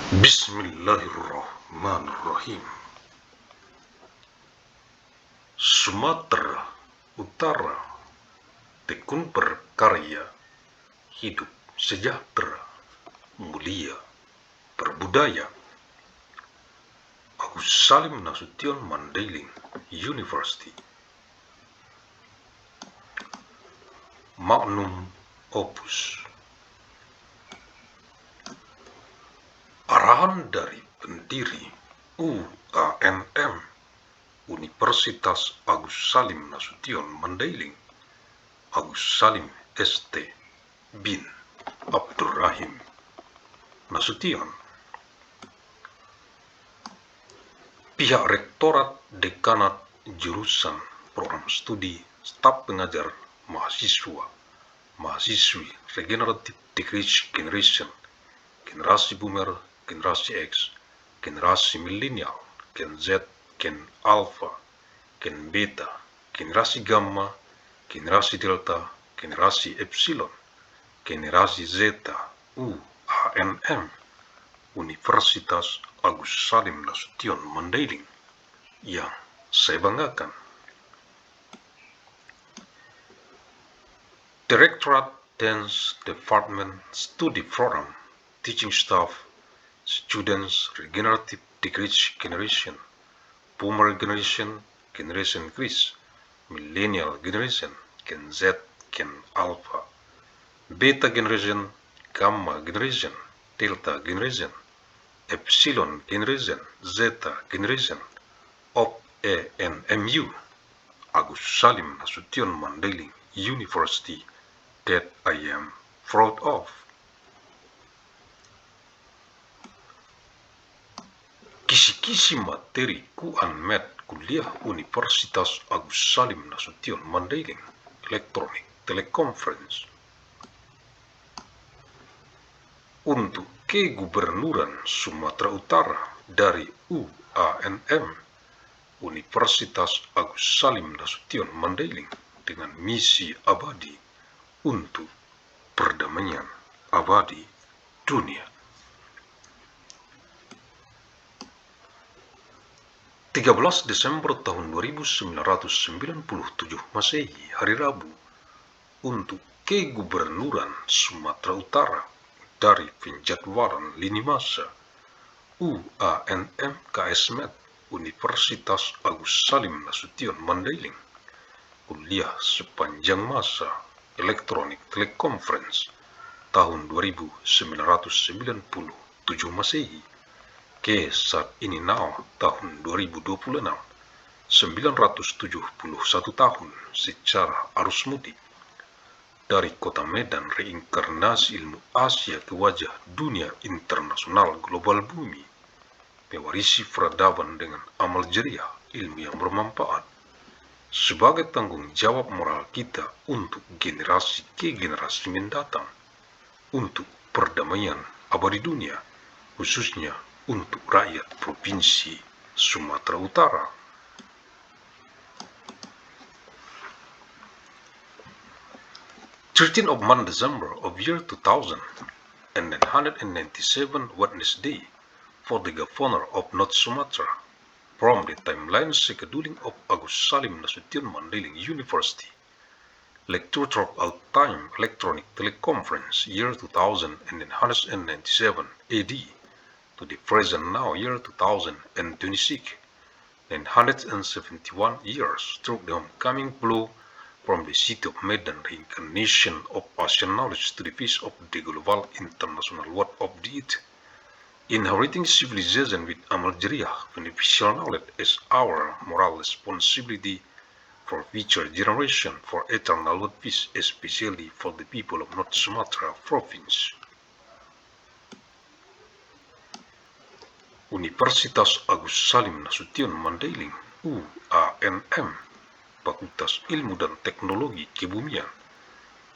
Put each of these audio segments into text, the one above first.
Bismillahirrahmanirrahim. Sumatera Utara tekun berkarya, hidup sejahtera, mulia, berbudaya. Agus Salim Nasution Mandailing University. Magnum Opus. Arahan dari pendiri UANM Universitas Agus Salim Nasution Mandailing, Agus Salim ST bin Abdurrahim Nasution. Pihak Rektorat Dekanat Jurusan Program Studi Staf Pengajar Mahasiswi Regenerative Decrease Generation, Generasi Boomer, Generasi X, Generasi Milenial, Gen Z, Gen Alpha, Gen Beta, Generasi Gamma, Generasi Delta, Generasi Epsilon, Generasi Zeta, UANM, Universitas Agus Salim Nasution Mandailing, yang saya banggakan. Directorate Dance Department Studi Program, Teaching Staff, Students, Regenerative Decrease Generation, Boomer Generation, Generation X, Millennial Generation, Gen Z, Gen Alpha, Beta Generation, Gamma Generation, Delta Generation, Epsilon Generation, Zeta Generation of ANMU, Agus Salim Nasution Mandailing University, that I am proud of. Kisi-kisi materi Ku-Anmed Kuliah Universitas Agus Salim Nasution Mandailing, Elektronik Teleconference. Untuk Kegubernuran Sumatera Utara dari UANM Universitas Agus Salim Nasution Mandailing dengan misi abadi untuk perdamaian abadi dunia. 13 Desember tahun 1997 Masehi, hari Rabu, untuk Kegubernuran Sumatera Utara dari penjadwalan lini masa UANM KSMed Universitas Agus Salim Nasution Mandailing, kuliah sepanjang masa Elektronik Teleconference tahun 1997 Masehi ke saat ini tahun 2026, 971 tahun secara arus mudik dari kota Medan, reinkarnasi ilmu Asia ke wajah dunia internasional global bumi, mewarisi peradaban dengan amal jariah ilmu yang bermanfaat sebagai tanggung jawab moral kita untuk generasi ke generasi mendatang, untuk perdamaian abadi dunia, khususnya untuk rakyat Provinsi Sumatera Utara. of December of year 2097 Wednesday for the Governor of North Sumatra, from the timeline scheduling of Agus Salim Nasution Mandailing University. Lecture throughout time Electronic Teleconference year 1997 AD to the present now year 2026, 971 years through the homecoming blow from the city of Medan, reincarnation of Asian knowledge to the face of the global international world of the it. Inheriting civilization with amal jariah, beneficial knowledge as our moral responsibility for future generation, for eternal world peace, especially for the people of North Sumatra Province. Universitas Agus Salim Nasution Mandailing UANM, Fakultas Ilmu dan Teknologi Kebumian,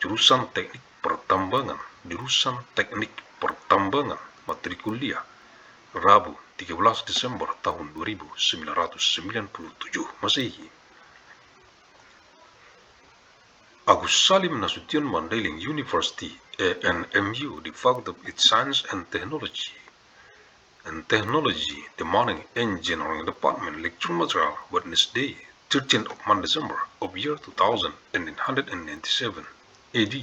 Jurusan Teknik Pertambangan, Jurusan Teknik Pertambangan, materi kuliah, Rabu 13 Desember tahun 1997 Masehi. Agus Salim Nasution Mandailing University ANMU, the Faculty of Science and Technology, and Technology, the Mining Engineering Department lecture material Wednesday, 13th of month December of year 2197 AD.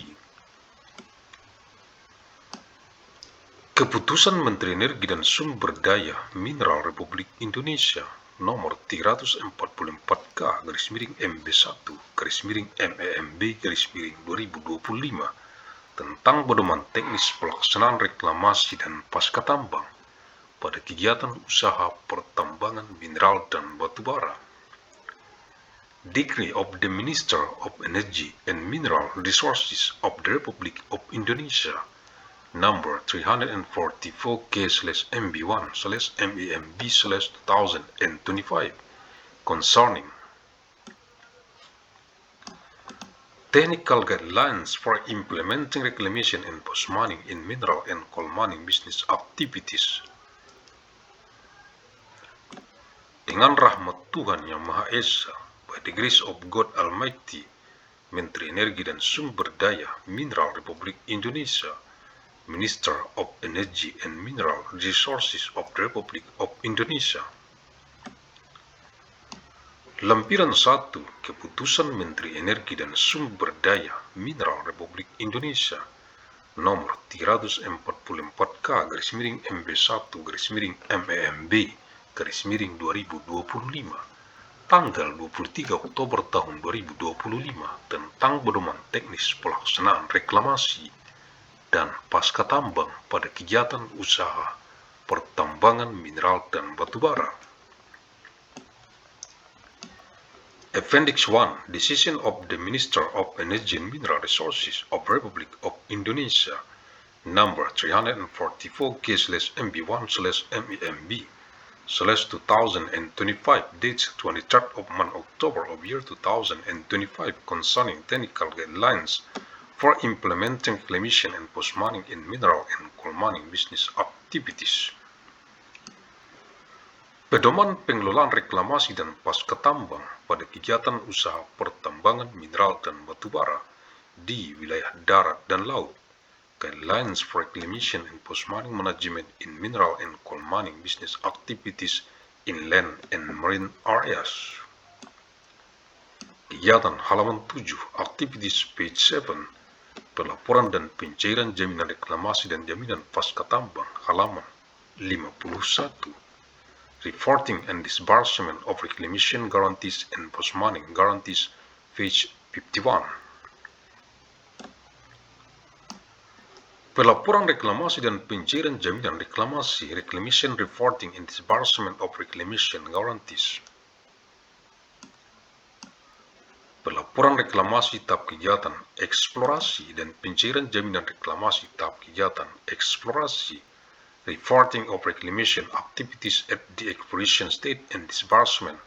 Keputusan Menteri Energi dan Sumber Daya Mineral Republik Indonesia nomor 344K garis miring MB1 garis miring MEMB garis miring 2025 tentang pedoman teknis pelaksanaan reklamasi dan pasca tambang pada kegiatan usaha pertambangan mineral dan batu bara. Decree of the Minister of Energy and Mineral Resources of the Republic of Indonesia number 344-KSLS-MB1/MEMB/2025 concerning technical guidelines for implementing reclamation and post-mining in mineral and coal mining business activities. Dengan rahmat Tuhan Yang Maha Esa, by the grace of God Almighty, Menteri Energi dan Sumber Daya Mineral Republik Indonesia, Minister of Energy and Mineral Resources of the Republic of Indonesia. Lampiran 1 Keputusan Menteri Energi dan Sumber Daya Mineral Republik Indonesia nomor 344K garis miring MB1 garis miring MEMB garis miring 2025 tanggal 23 Oktober tahun 2025 tentang pedoman teknis pelaksanaan reklamasi dan pasca tambang pada kegiatan usaha pertambangan mineral dan batu bara. Appendix 1 Decision of the Minister of Energy and Mineral Resources of Republic of Indonesia number 344-KSLS-MB1/MEMB/2025 dates 23rd of month October of year 2025 concerning technical guidelines for implementing reclamation and post-mining in mineral and coal mining business activities. Pedoman pengelolaan reklamasi dan pasca tambang pada kegiatan usaha pertambangan mineral dan batu bara di wilayah darat dan laut. Guidelines for reclamation and post-mining management in mineral and coal mining business activities in land and marine areas. Kegiatan halaman 7, activities page 7, pelaporan dan pencairan jaminan reklamasi dan jaminan pasca tambang halaman 51. Reporting and disbursement of reclamation guarantees and post-mining guarantees page 51. Pelaporan reklamasi dan pencairan jaminan reklamasi, reclamation reporting and disbursement of reclamation guarantees. Pelaporan reklamasi tahap kegiatan eksplorasi dan pencairan jaminan reklamasi tahap kegiatan eksplorasi, reporting of reclamation activities at the exploration state and disbursement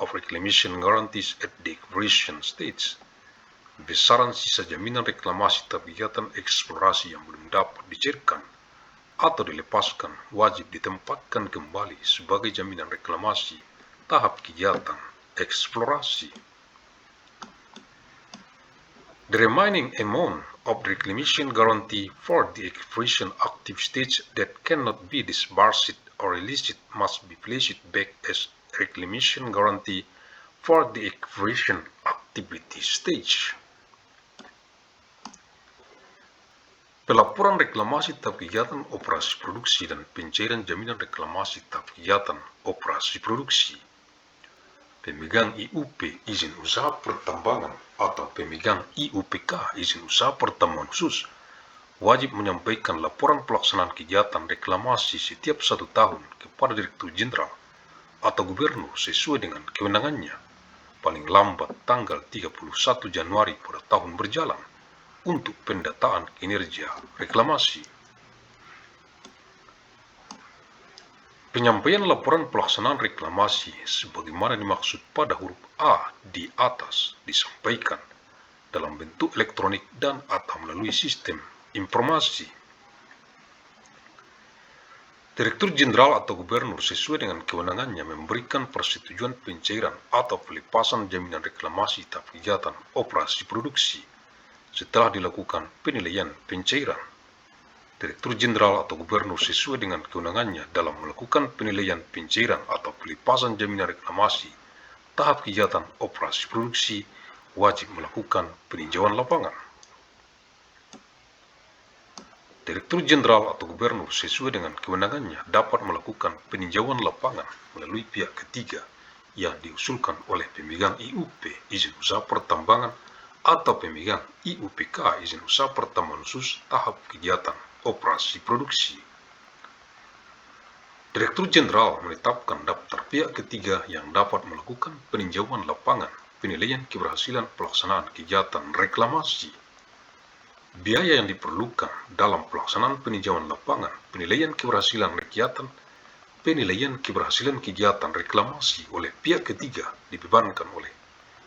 of reclamation guarantees at the exploration stage. Besaran sisa jaminan reklamasi tahap kegiatan eksplorasi yang belum dapat dicairkan atau dilepaskan wajib ditempatkan kembali sebagai jaminan reklamasi tahap kegiatan eksplorasi. The remaining amount of the reclamation guarantee for the exploration active stage that cannot be disbursed or released must be placed back as reclamation guarantee for the exploration activity stage. Pelaporan reklamasi tahap kegiatan operasi produksi dan pencairan jaminan reklamasi tahap kegiatan operasi produksi. Pemegang IUP izin usaha pertambangan atau pemegang IUPK izin usaha pertambangan khusus wajib menyampaikan laporan pelaksanaan kegiatan reklamasi setiap 1 tahun kepada Direktur Jenderal atau Gubernur sesuai dengan kewenangannya paling lambat tanggal 31 Januari pada tahun berjalan untuk pendataan kinerja reklamasi. Penyampaian laporan pelaksanaan reklamasi sebagaimana dimaksud pada huruf A di atas disampaikan dalam bentuk elektronik dan atau melalui sistem informasi. Direktur Jenderal atau Gubernur sesuai dengan kewenangannya memberikan persetujuan pencairan atau pelepasan jaminan reklamasi tahap kegiatan operasi produksi setelah dilakukan penilaian pencairan. Direktur Jenderal atau Gubernur sesuai dengan kewenangannya dalam melakukan penilaian pencairan atau pelepasan jaminan reklamasi tahap kegiatan operasi produksi wajib melakukan peninjauan lapangan. Direktur Jenderal atau Gubernur sesuai dengan kewenangannya dapat melakukan peninjauan lapangan melalui pihak ketiga yang diusulkan oleh pemegang IUP izin usaha pertambangan atau pemegang IUPK izin usaha pertambangan khusus tahap kegiatan operasi produksi. Direktur Jenderal menetapkan daftar pihak ketiga yang dapat melakukan peninjauan lapangan penilaian keberhasilan pelaksanaan kegiatan reklamasi. Biaya yang diperlukan dalam pelaksanaan peninjauan lapangan penilaian keberhasilan kegiatan reklamasi oleh pihak ketiga dibebankan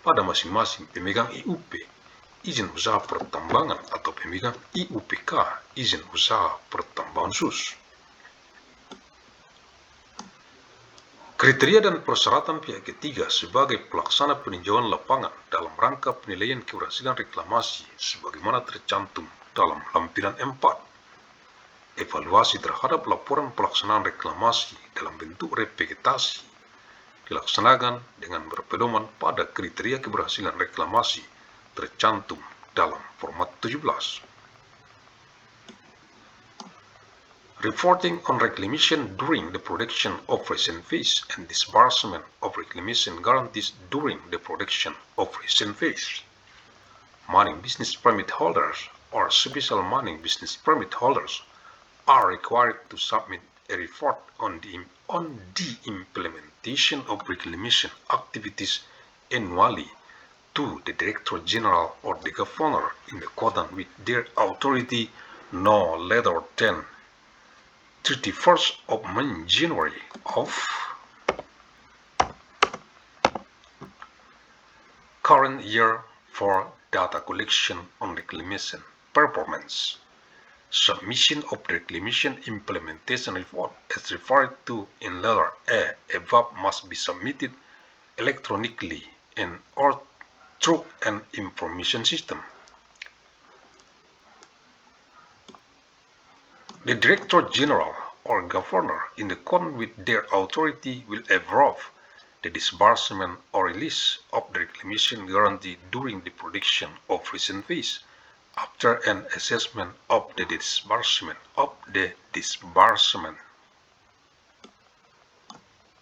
pada masing-masing pemegang IUP izin usaha pertambangan atau pemegang IUPK izin usaha pertambangan khusus. Kriteria dan persyaratan pihak ketiga sebagai pelaksana peninjauan lapangan dalam rangka penilaian keberhasilan reklamasi sebagaimana tercantum dalam lampiran 4. Evaluasi terhadap laporan pelaksanaan reklamasi dalam bentuk revegetasi dilaksanakan dengan berpedoman pada kriteria keberhasilan reklamasi tercantum dalam format 17. Reporting on reclamation during the production of recent phase and disbursement of reclamation guarantees during the production of recent phase. Mining business permit holders or special mining business permit holders are required to submit a report on the implementation of reclamation activities annually to the Director General or the Governor in accordance with their authority no later than 31st of January of current year for data collection on reclamation performance. Submission of the reclamation implementation report as referred to in letter A above must be submitted electronically and or through an information system. The Director General or Governor, in accordance with their authority, will approve the disbursement or release of the reclamation guarantee during the production of recent phase after an assessment of the disbursement.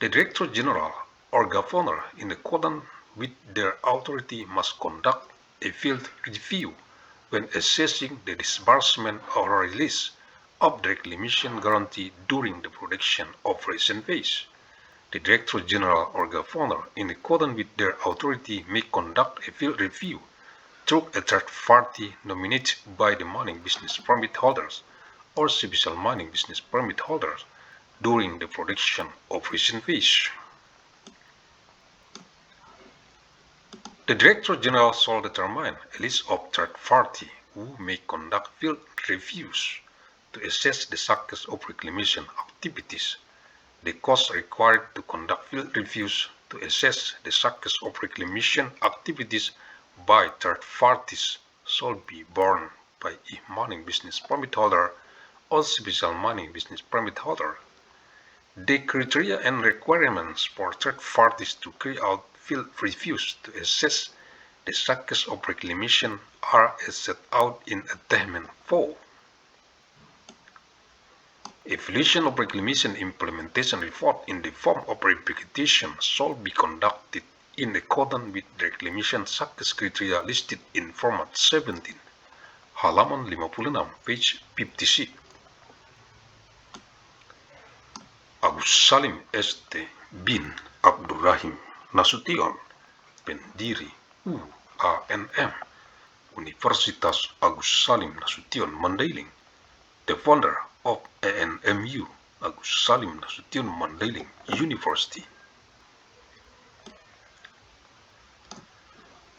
The Director General or Governor, in accordance with their authority, must conduct a field review when assessing the disbursement or release of the reclamation guarantee during the production of recent phase. The Director General or Governor, in accordance with their authority, may conduct a field review through a third party nominated by the mining business permit holders or special mining business permit holders during the production of recent phase. The Director General shall determine a list of third party who may conduct field reviews to assess the success of reclamation activities. The costs required to conduct field reviews to assess the success of reclamation activities by third parties shall be borne by a mining business permit holder or special mining business permit holder. The criteria and requirements for third parties to carry out field reviews to assess the success of reclamation are as set out in Attachment 4. Evaluation of reclamation implementation report in the form of replication shall be conducted in accordance with the reclamation success criteria listed in format 17, halaman 56, page 56. Agus Salim St. bin Abdurrahim Nasution, pendiri UANM, Universitas Agus Salim Nasution Mandailing, the founder of ANMU, Agus Salim Nasution Mandailing University.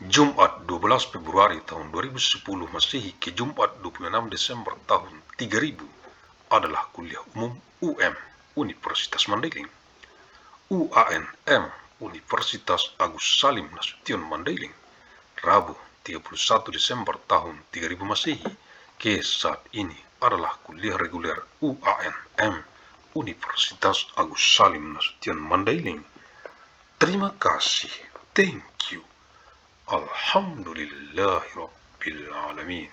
Jumat 12 Februari tahun 2010 Masehi ke Jumat 26 Desember tahun 3000 adalah kuliah umum Universitas Mandailing. UANM Universitas Agus Salim Nasution Mandailing, Rabu 31 Desember tahun 3000 Masehi ke saat ini adalah kuliah reguler UANM Universitas Agus Salim Nasution Mandailing. Terima kasih. Thank you. Alhamdulillahirabbil alamin.